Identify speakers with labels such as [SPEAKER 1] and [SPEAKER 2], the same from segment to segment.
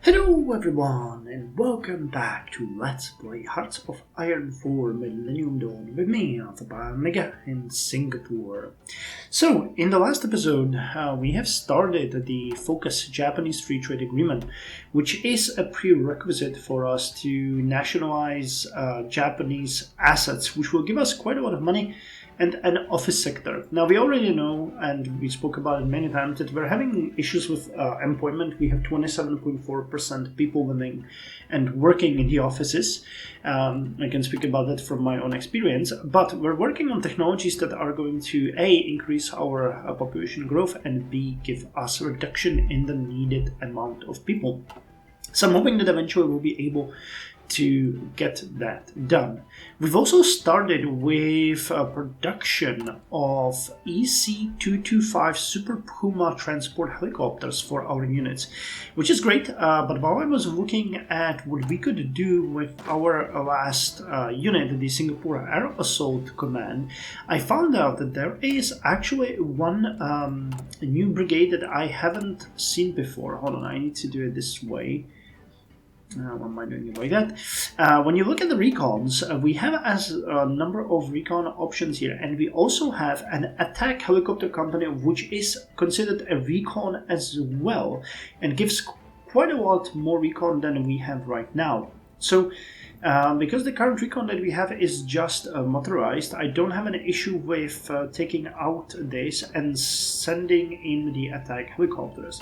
[SPEAKER 1] Hello everyone and welcome back to Let's Play Hearts of Iron 4 Millennium Dawn with me, Majulah in Singapore. So, in the last episode, we have started the Focus Japanese Free Trade Agreement, which is a prerequisite for us to nationalize Japanese assets, which will give us quite a lot of money and an office sector. Now, we already know, and we spoke about it many times, that we're having issues with employment. We have 27.4% people living and working in the offices. I can speak about that from my own experience, but we're working on technologies that are going to A, increase our population growth, and B, give us a reduction in the needed amount of people. So I'm hoping that eventually we'll be able to get that done. We've also started with production of EC225 Super Puma transport helicopters for our units, which is great, but while I was looking at what we could do with our last unit, the Singapore Air Assault Command, I found out that there is actually one new brigade that I haven't seen before. Hold on, I need to do it this way. Why am I doing it like that? When you look at the recons, we have a number of recon options here, and we also have an attack helicopter company, which is considered a recon as well, and gives quite a lot more recon than we have right now. So, because the current recon that we have is just motorized, I don't have an issue with taking out this and sending in the attack helicopters.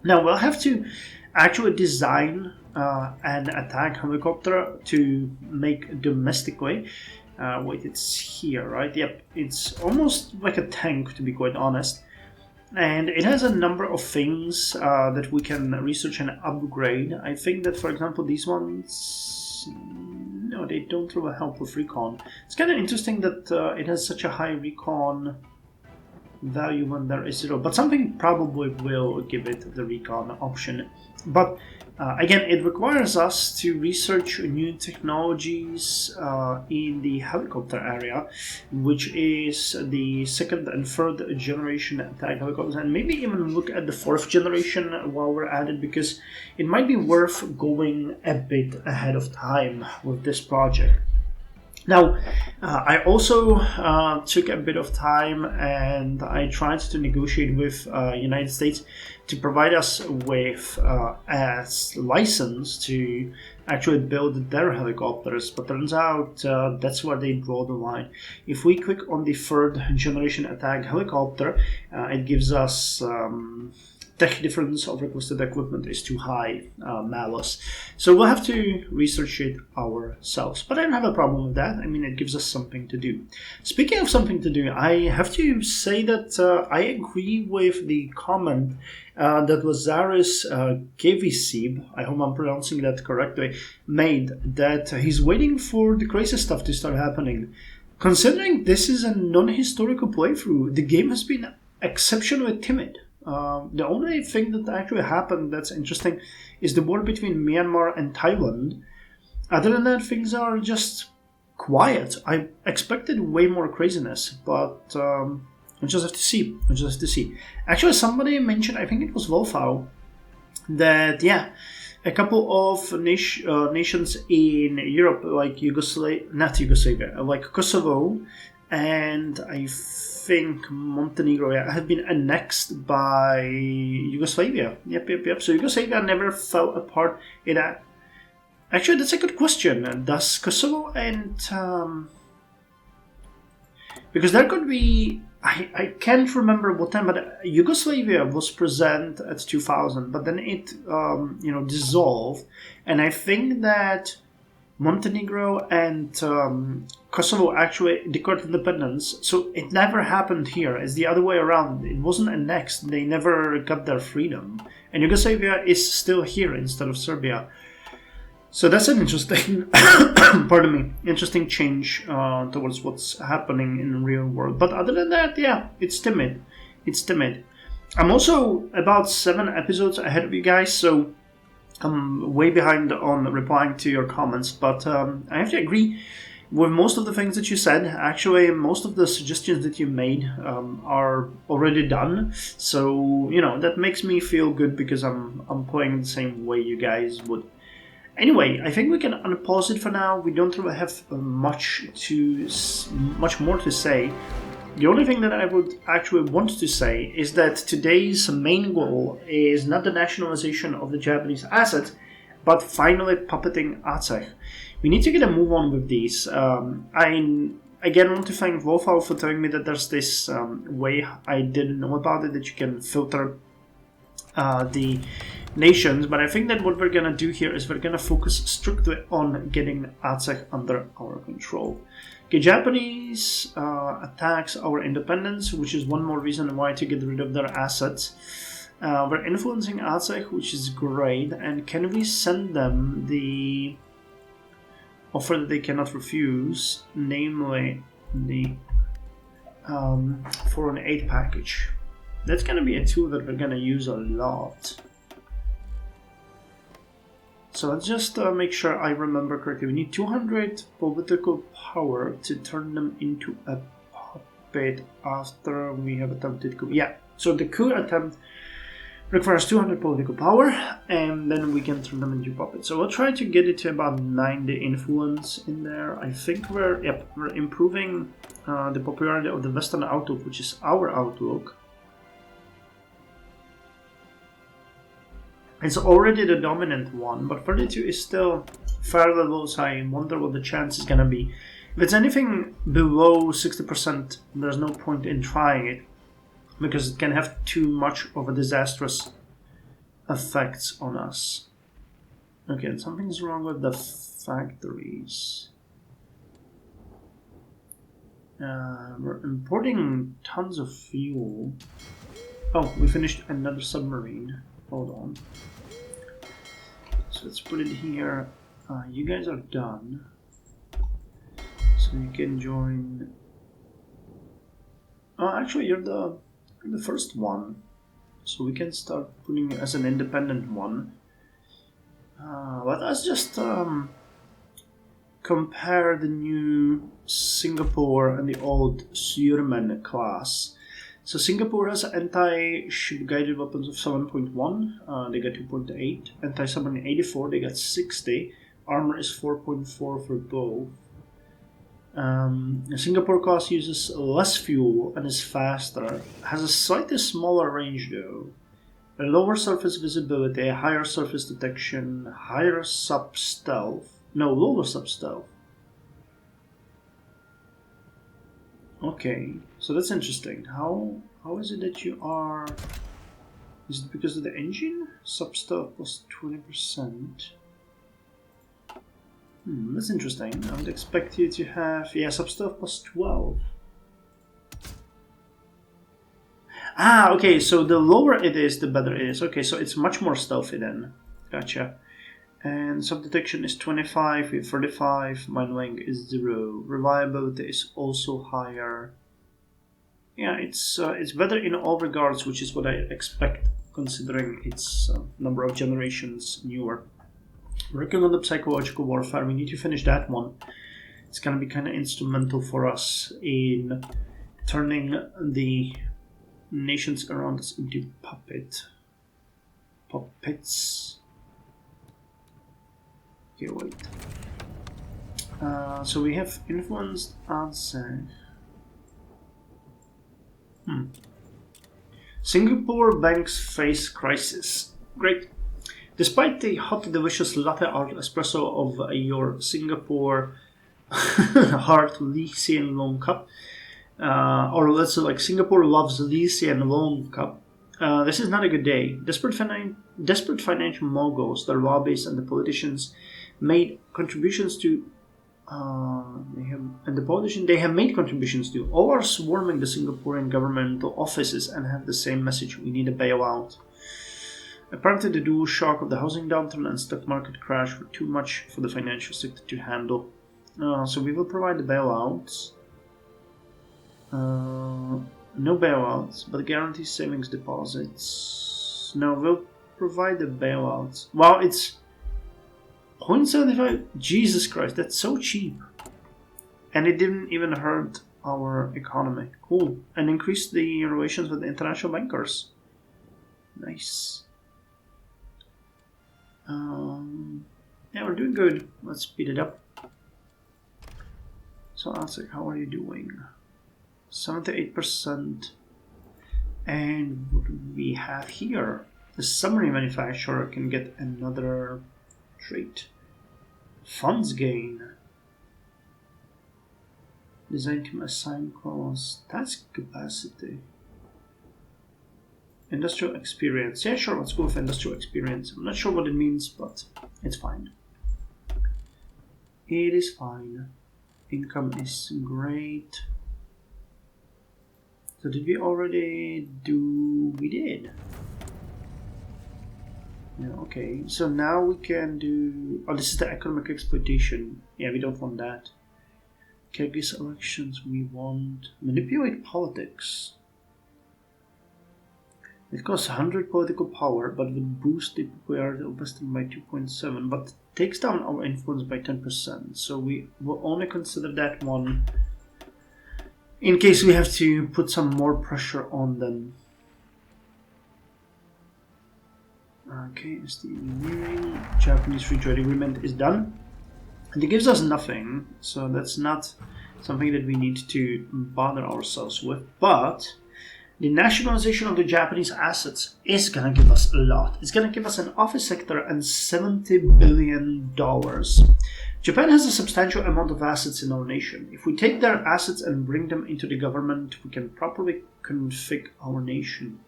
[SPEAKER 1] Now, we'll have to actually design an attack helicopter to make domestically. Wait, it's here, right? Yep, it's almost like a tank, to be quite honest. And it has a number of things that we can research and upgrade. I think that, for example, these ones, no, they don't really help with recon. It's kind of interesting that it has such a high recon value when there is 0, but something probably will give it the recon option. But again, it requires us to research new technologies in the helicopter area, which is the second and third generation attack helicopters, and maybe even look at the fourth generation while we're at it, because it might be worth going a bit ahead of time with this project. Now, I also took a bit of time and I tried to negotiate with United States to provide us with a license to actually build their helicopters, but turns out that's where they draw the line. If we click on the third generation attack helicopter, it gives us tech difference of requested equipment is too high, malus. So we'll have to research it ourselves. But I don't have a problem with that. I mean, it gives us something to do. Speaking of something to do, I have to say that I agree with the comment that Lazarus Kevisib, I hope I'm pronouncing that correctly, made, that he's waiting for the crazy stuff to start happening. Considering this is a non-historical playthrough, the game has been exceptionally timid. The only thing that actually happened that's interesting is the war between Myanmar and Thailand. Other than that, things are just quiet. I expected way more craziness, but I just have to see. Actually, somebody mentioned, I think it was Wolfau, that a couple of nations in Europe, like like Kosovo, and I think Montenegro, have been annexed by Yugoslavia. Yep. So Yugoslavia never fell apart. Actually, that's a good question. Does Kosovo and because there could be, I can't remember what time, but Yugoslavia was present at 2000, but then it dissolved, and I think that Montenegro and Kosovo actually declared independence, so it never happened here. It's the other way around. It wasn't annexed. They never got their freedom. And Yugoslavia is still here instead of Serbia. So that's an interesting, interesting change towards what's happening in the real world. But other than that, it's timid. I'm also about 7 episodes ahead of you guys, so I'm way behind on replying to your comments, but I have to agree, with most of the things that you said. Actually, most of the suggestions that you made are already done. So, that makes me feel good because I'm playing the same way you guys would. Anyway, I think we can unpause it for now. We don't really have much more to say. The only thing that I would actually want to say is that today's main goal is not the nationalization of the Japanese assets, but finally puppeting Aceh. We need to get a move on with these. I again want to thank Wolfau for telling me that there's this way I didn't know about it, that you can filter the nations, but I think that what we're going to do here is we're going to focus strictly on getting Aceh under our control. Okay, Japanese attacks our independence, which is one more reason why to get rid of their assets. We're influencing Aceh, which is great, and can we send them the offer that they cannot refuse, namely the foreign aid package? That's going to be a tool that we're going to use a lot. So let's just make sure I remember correctly. We need 200 political power to turn them into a puppet after we have attempted coup. Yeah, so the coup attempt requires 200 political power, and then we can turn them into puppets. So we'll try to get it to about 90 influence in there. I think we're improving the popularity of the Western outlook, which is our outlook. It's already the dominant one, but 32 is still fairly low, so I wonder what the chance is going to be. If it's anything below 60%, there's no point in trying it, because it can have too much of a disastrous effects on us. Okay, something's wrong with the factories. We're importing tons of fuel. Oh, we finished another submarine. Hold on. So let's put it here. You guys are done. So you can join. Oh, actually, you're the first one. So we can start putting you as an independent one. Let us just compare the new Singapore and the old Surman class. So Singapore has anti-ship guided weapons of 7.1, they got 2.8. Anti-submarine 84, they got 60. Armor is 4.4 for both. The Singapore class uses less fuel and is faster. Has a slightly smaller range though. A lower surface visibility, higher surface detection, higher sub-stealth. No, lower sub-stealth. Okay, so that's interesting. How is it that you are... Is it because of the engine? Sub-stealth plus 20%. That's interesting. I would expect you to have... Yeah, sub-stealth plus 12. Ah, okay, so the lower it is, the better it is. Okay, so it's much more stealthy then. Gotcha. And sub-detection is 25 with 35. Mind-wing is 0. Reliability is also higher. Yeah, it's better in all regards, which is what I expect, considering its number of generations newer. Working on the psychological warfare, we need to finish that one. It's going to be kind of instrumental for us in turning the nations around us into puppets. Okay, wait. So we have influenced Aceh. Singapore banks face crisis. Great. Despite the hot, delicious latte art espresso of your Singapore Heart Lycian Loan Cup, or let's say like Singapore loves Lycian Loan Cup, this is not a good day. Desperate financial moguls, their lobbyists, and the politicians made contributions to. They have made contributions to. All are swarming the Singaporean governmental offices and have the same message: we need a bailout. Apparently, the dual shock of the housing downturn and stock market crash were too much for the financial sector to handle. So we will provide the bailouts. No bailouts, but guarantee savings deposits. No, we'll provide the bailouts. Wow, it's 0.75. Jesus Christ, that's so cheap. And it didn't even hurt our economy. Cool. And increased the relations with the international bankers. Nice. Yeah, we're doing good. Let's speed it up. So Aztec, how are you doing? 78%. And what do we have here? The submarine manufacturer can get another trait. Funds gain. Design team assign clause. Task capacity. Industrial experience. Yeah, sure, let's go with industrial experience. I'm not sure what it means, but it's fine. It is fine. Income is great. So did we already do... We did. Yeah, okay. So now we can do... Oh, this is the economic exploitation. Yeah, we don't want that. Kyrgyz elections, we want... Manipulate politics. It costs 100 political power, but would boost the popularity of Western by 2.7, but takes down our influence by 10%. So we will only consider that one in case we have to put some more pressure on them. Okay, it's the engineering. Japanese free trade agreement is done. And it gives us nothing, so that's not something that we need to bother ourselves with, but the nationalization of the Japanese assets is going to give us a lot. It's going to give us an office sector and $70 billion. Japan has a substantial amount of assets in our nation. If we take their assets and bring them into the government, we can properly config our nation.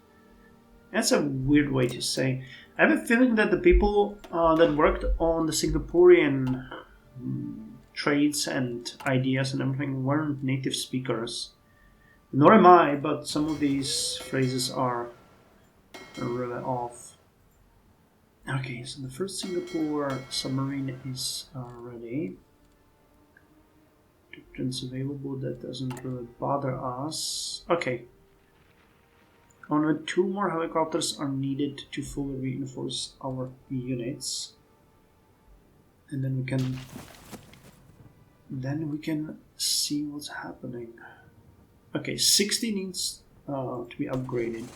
[SPEAKER 1] That's a weird way to say. I have a feeling that the people that worked on the Singaporean trades and ideas and everything weren't native speakers. Nor am I, but some of these phrases are really off. Okay, so the first Singapore submarine is ready. Doctrines available, that doesn't really bother us. Okay. Only 2 more helicopters are needed to fully reinforce our units. And then we can see what's happening. Okay, 60 needs to be upgraded.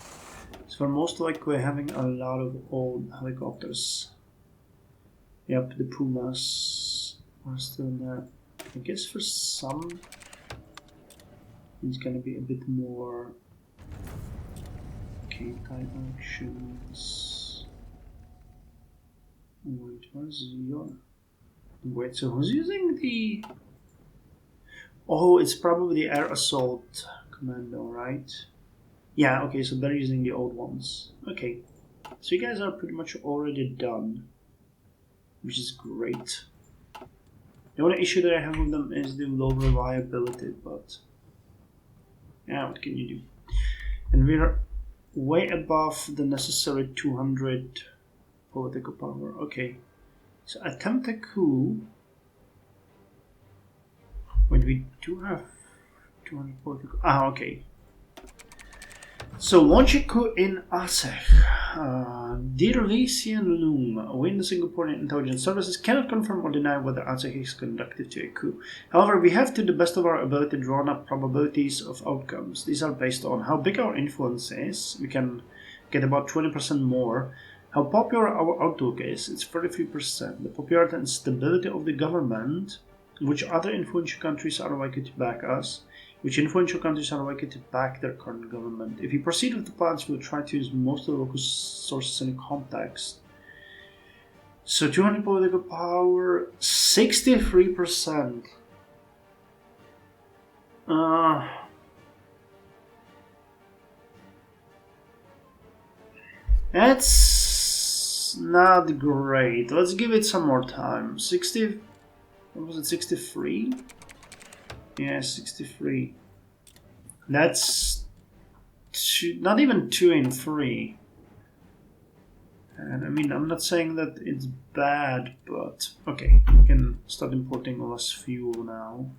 [SPEAKER 1] So we're most likely having a lot of old helicopters. Yep, the Pumas are still there. I guess for some it's gonna be a bit more type actions. Wait, where's your... Wait, so who's using the... Oh, it's probably the air assault commando, right? Yeah, okay, so they're using the old ones. Okay, so you guys are pretty much already done, which is great. The only issue that I have with them is the low reliability, but yeah, what can you do? And we're way above the necessary 200 political power. Okay, so attempt a coup. Wait, we do have 200 political... Ah, okay. So launch a coup in Aceh. Dear Lysian Loom, we in the Singaporean intelligence services cannot confirm or deny whether Aceh is conducted to a coup. However, we have to the best of our ability drawn up probabilities of outcomes. These are based on how big our influence is. We can get about 20% more. How popular our outlook is. It's 33%. The popularity and stability of the government. Which other influential countries are likely to back us? Which influential countries are likely to back their current government? If we proceed with the plans, we'll try to use most of the local sources in context. So 200 political power, 63%. That's not great. Let's give it some more time. 60... What was it, 63? Yeah, 63. That's not even 2 in 3. And I mean, I'm not saying that it's bad, but okay, we can start importing less fuel now.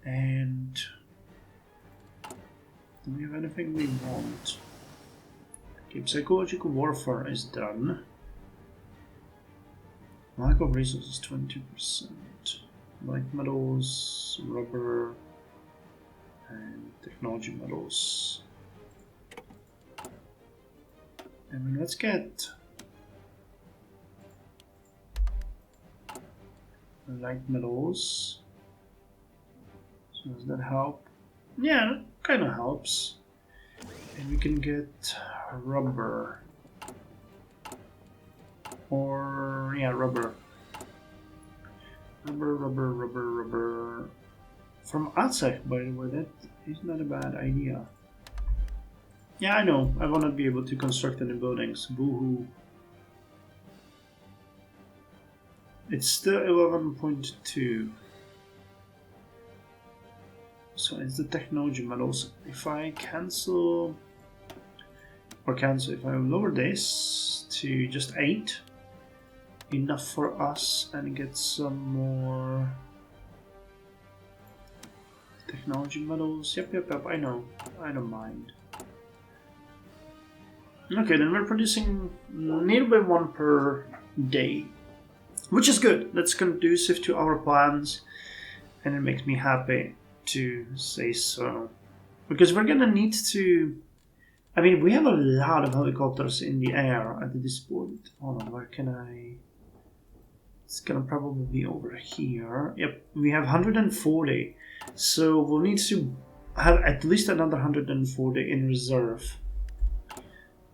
[SPEAKER 1] And do we have anything we want? Okay, psychological warfare is done. Lack of resources, 20%. light metals, rubber, and technology metals. And let's get light metals. So does that help? Yeah, it kind of helps. And we can get rubber. Or, yeah, rubber. Rubber. From outside, by the way, that is not a bad idea. Yeah, I know. I want to be able to construct any buildings. Boo-hoo. It's still 11.2. So it's the technology metals. If I cancel, if I lower this to just 8, enough for us, and get some more technology metals. Yep, I know. I don't mind. Okay, then we're producing nearly 1 per day, which is good. That's conducive to our plans, and it makes me happy to say so. Because we're gonna need to... I mean, we have a lot of helicopters in the air at this point. Hold on, where can I... It's gonna probably be over here. Yep, we have 140. So we'll need to have at least another 140 in reserve.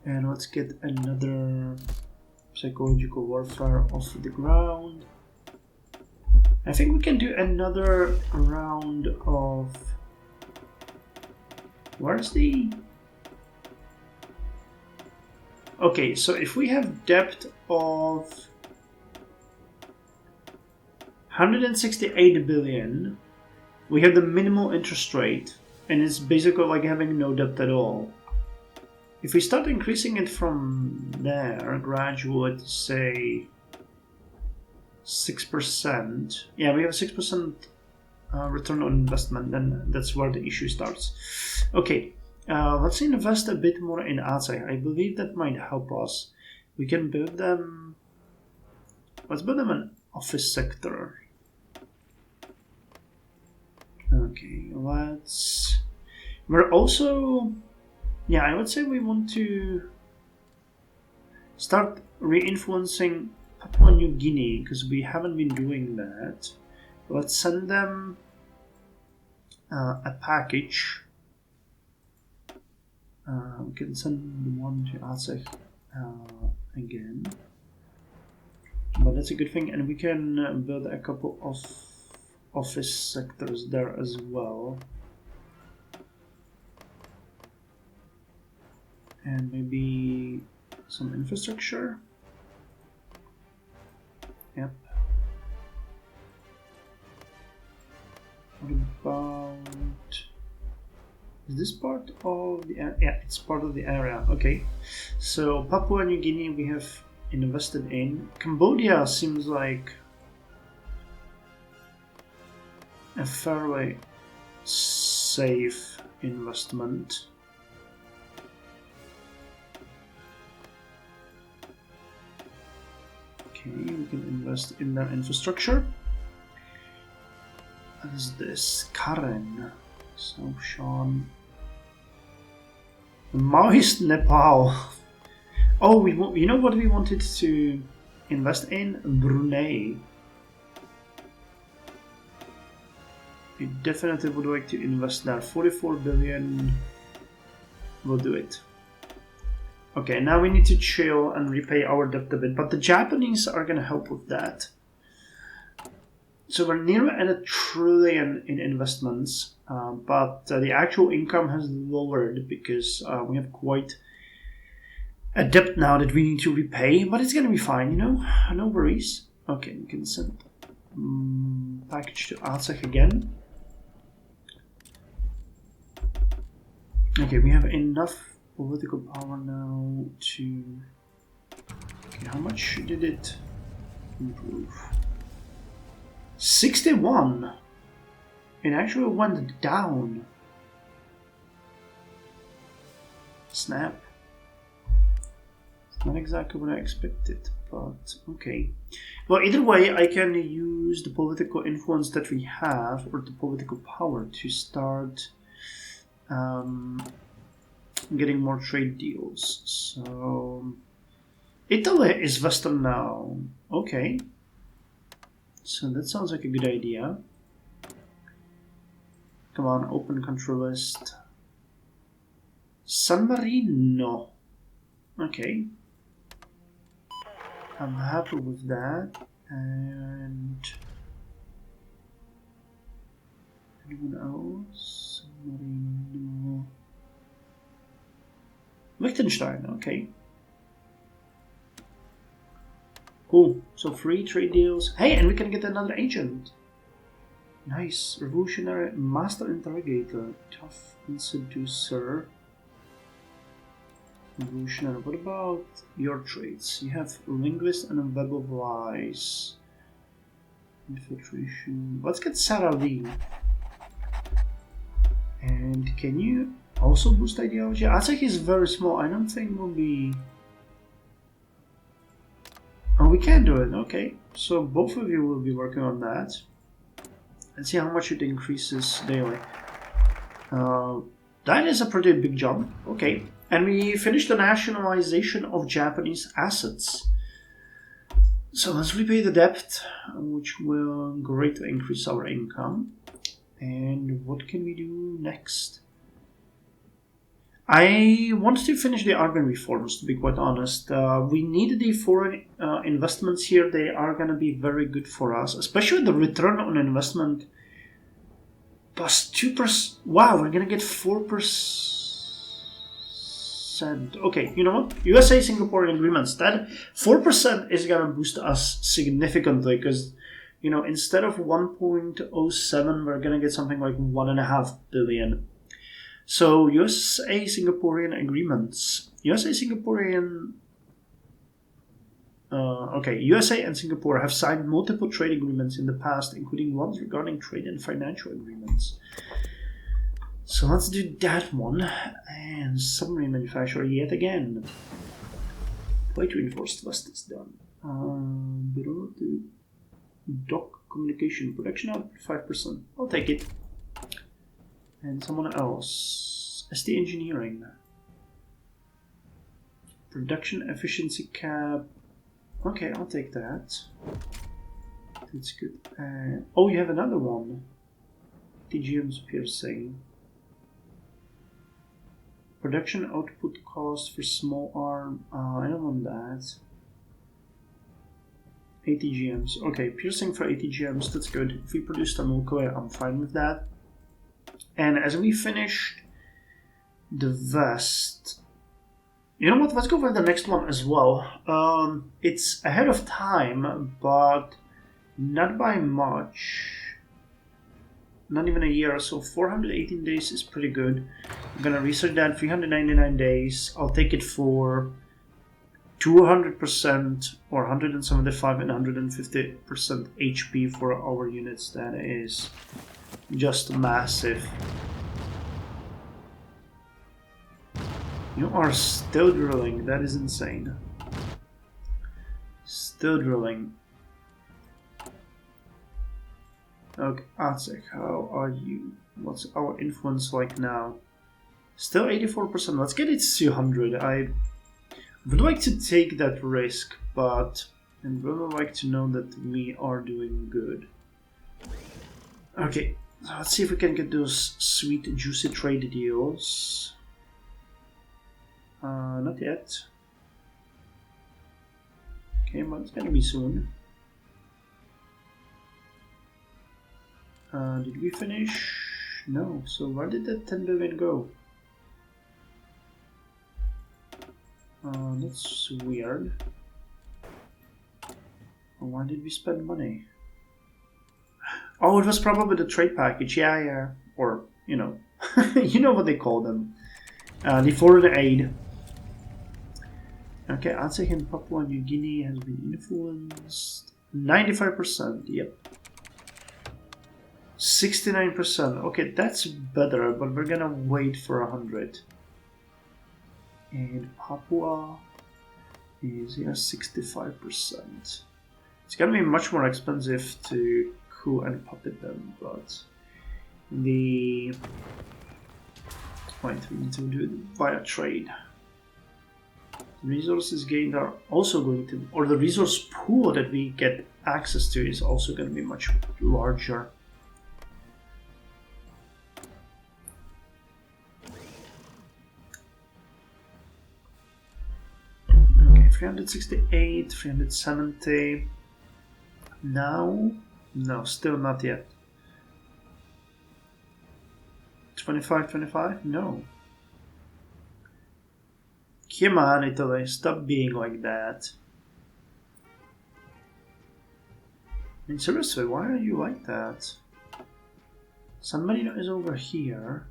[SPEAKER 1] And let's get another psychological warfare off the ground. I think we can do another round of... Where's the... Okay, so if we have depth of 168 billion, we have the minimal interest rate, and it's basically like having no debt at all. If we start increasing it from there, gradually to say 6%, yeah, we have a 6% return on investment, then that's where the issue starts. Okay, let's invest a bit more in Aceh. I believe that might help us. We can build them... Let's build them an office sector. Okay, let's... We're also... Yeah, I would say we want to start re-influencing Papua New Guinea, because we haven't been doing that. Let's send them a package. We can send the one to Aceh again. But that's a good thing, and we can build a couple of office sectors there as well. And maybe some infrastructure. Yep. What about... Is this part of the area? Yeah, it's part of the area. Okay. So Papua New Guinea we have invested in. Cambodia seems like a fairly safe investment. Okay, we can invest in their infrastructure. What is this? Karen. So, Sean. Maoist Nepal. Oh, you know what we wanted to invest in? Brunei. We definitely would like to invest there. 44 billion. We'll do it. Okay, now we need to chill and repay our debt a bit, but the Japanese are going to help with that. So we're nearly at $1 trillion in investments, but the actual income has lowered because we have quite a debt now that we need to repay, but it's going to be fine, you know, no worries. Okay, we can send package to Aceh again. Okay, we have enough political power now to... Okay, how much did it improve? 61! It actually went down. Snap. Not exactly what I expected, but okay. Well, either way, I can use the political influence that we have, or the political power, to start getting more trade deals. So, Italy is Western now. Okay. So that sounds like a good idea. Come on, open country list. San Marino. Okay. I'm happy with that. And anyone else? San Marino. Liechtenstein, okay. Cool. So free trade deals. Hey, and we can get another agent. Nice. Revolutionary master interrogator. Tough and seducer. Revolutionary. What about your traits? You have linguist and web of lies. Infiltration. Let's get Sarah Lee. And can you also boost ideology? I'd say he's very small. I don't think we'll be... Oh, we can do it. Okay. So both of you will be working on that. Let's see how much it increases daily. That is a pretty big jump. Okay. And we finished the nationalization of Japanese assets. So let's repay the debt, which will greatly increase our income. And what can we do next? I want to finish the urban reforms, to be quite honest. We need the foreign investments here. They are going to be very good for us, especially the return on investment plus 2%. Wow, we're going to get 4%. Okay, you know what? USA Singaporean agreements. That 4% is going to boost us significantly because, you know, instead of 1.07, we're going to get something like 1.5 billion. So USA Singaporean agreements. USA and Singapore have signed multiple trade agreements in the past, including ones regarding trade and financial agreements. So let's do that one. And submarine manufacturer yet again. Way to enforce West is done. Dock communication production output 5%. I'll take it. And someone else. ST Engineering. Production efficiency cap. Okay, I'll take that. That's good. Oh, you have another one. TGM's piercing. Production output cost for small arm. I don't want that. ATGMs. Okay, piercing for ATGMs. That's good. If we produce them locally, I'm fine with that. And as we finished the vest, you know what? Let's go for the next one as well. It's ahead of time, but not by much. Not even a year. So 418 days is pretty good. I'm gonna research that. 399 days. I'll take it for 200% or 175 and 150% HP for our units. That is just massive. You are still drilling. That is insane. Still drilling. Okay, Atsek, how are you? What's our influence like now? Still 84%. Let's get it to 200. I would like to take that risk, but I'd really like to know that we are doing good. Okay. Let's see if we can get those sweet, juicy trade deals. Not yet. Okay, but it's gonna be soon. Did we finish? No. So where did that 10 billion go? That's weird. Why did we spend money? Oh, it was probably the trade package. Yeah. Or, you know, you know what they call them. The foreign aid. Okay, Aceh in Papua New Guinea has been influenced. 95%, yep. 69%. Okay, that's better, but we're gonna wait for 100. And Papua is here 65%. It's gonna be much more expensive to coup and puppet them, but the point we need to do it via trade. Resources gained are also going to, or the resource pool that we get access to is also going to be much larger. Okay, 368, 370. Now, no, still not yet. 25, 25? No. Come on, Italy, stop being like that. I mean, seriously, why are you like that? San Marino is over here.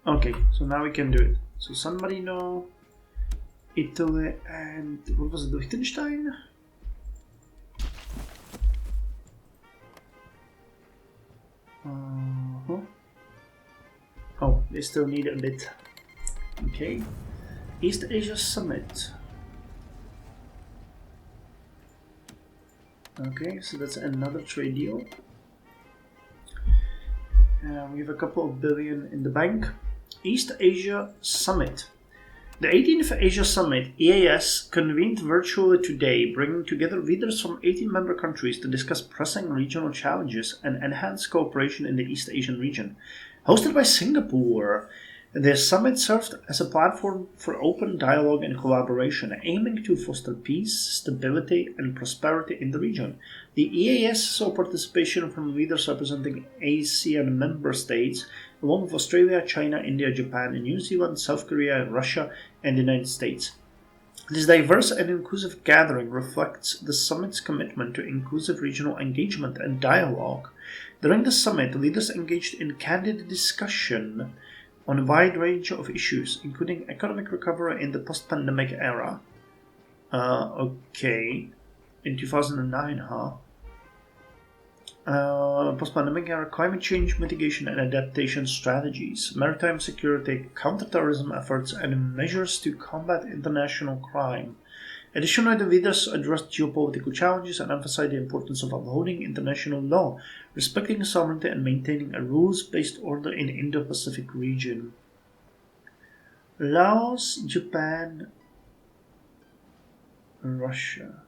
[SPEAKER 1] Okay, so now we can do it. So San Marino, Italy, and what was it, Liechtenstein? Oh, they still need a bit. Okay. East Asia Summit. Okay, so that's another trade deal. We have a couple of billion in the bank. East Asia Summit. The 18th Asia Summit, EAS, convened virtually today, bringing together leaders from 18 member countries to discuss pressing regional challenges and enhance cooperation in the East Asian region. Hosted by Singapore, the summit served as a platform for open dialogue and collaboration, aiming to foster peace, stability, and prosperity in the region. The EAS saw participation from leaders representing ASEAN member states, along with Australia, China, India, Japan, New Zealand, South Korea, Russia, and the United States. This diverse and inclusive gathering reflects the summit's commitment to inclusive regional engagement and dialogue. During the summit, leaders engaged in candid discussion on a wide range of issues, including economic recovery in the post-pandemic era. Okay, in 2009, huh? Post-pandemic era, climate change mitigation and adaptation strategies, maritime security, counterterrorism efforts, and measures to combat international crime. Additionally, the leaders addressed geopolitical challenges and emphasized the importance of upholding international law, respecting sovereignty, and maintaining a rules-based order in the Indo-Pacific region. Laos, Japan, Russia.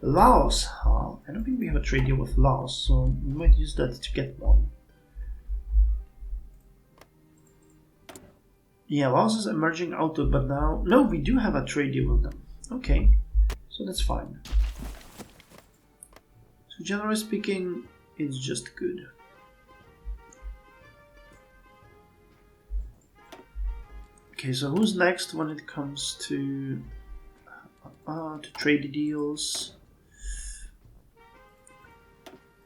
[SPEAKER 1] Laos, huh? I don't think we have a trade deal with Laos, so we might use that to get one. Yeah, Laos is emerging outlook, but now... No, we do have a trade deal with them. Okay, so that's fine. So generally speaking, it's just good. Okay, so who's next when it comes to trade deals?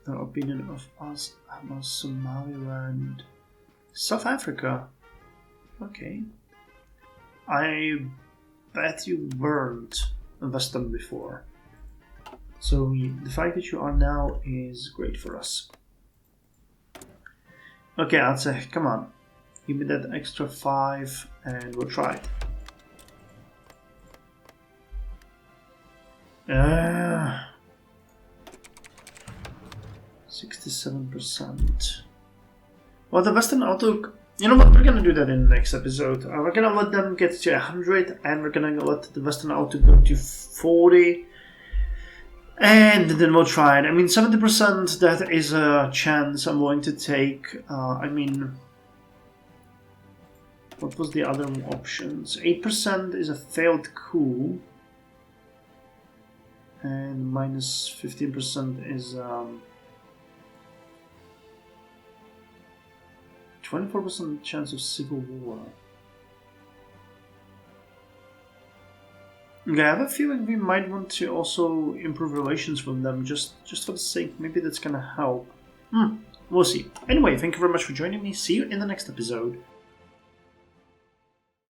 [SPEAKER 1] Their opinion of us about Somaliland, South Africa. Okay, I bet you weren't Western before, so the fact that you are now is great for us. Okay, I'd say, come on, give me that extra 5 and we'll try it. 67%. Well, the Western outlook, you know what, we're gonna do that in the next episode. We're gonna let them get to 100 and we're gonna let the Western outlook go to 40 and then we'll try it. I mean, 70%, that is a chance I'm willing to take. I mean, what was the other options? 8% is a failed coup, and minus 15% is 24% chance of civil war. Okay, I have a feeling we might want to also improve relations with them, just for the sake. Maybe that's gonna help. We'll see. Anyway, thank you very much for joining me. See you in the next episode.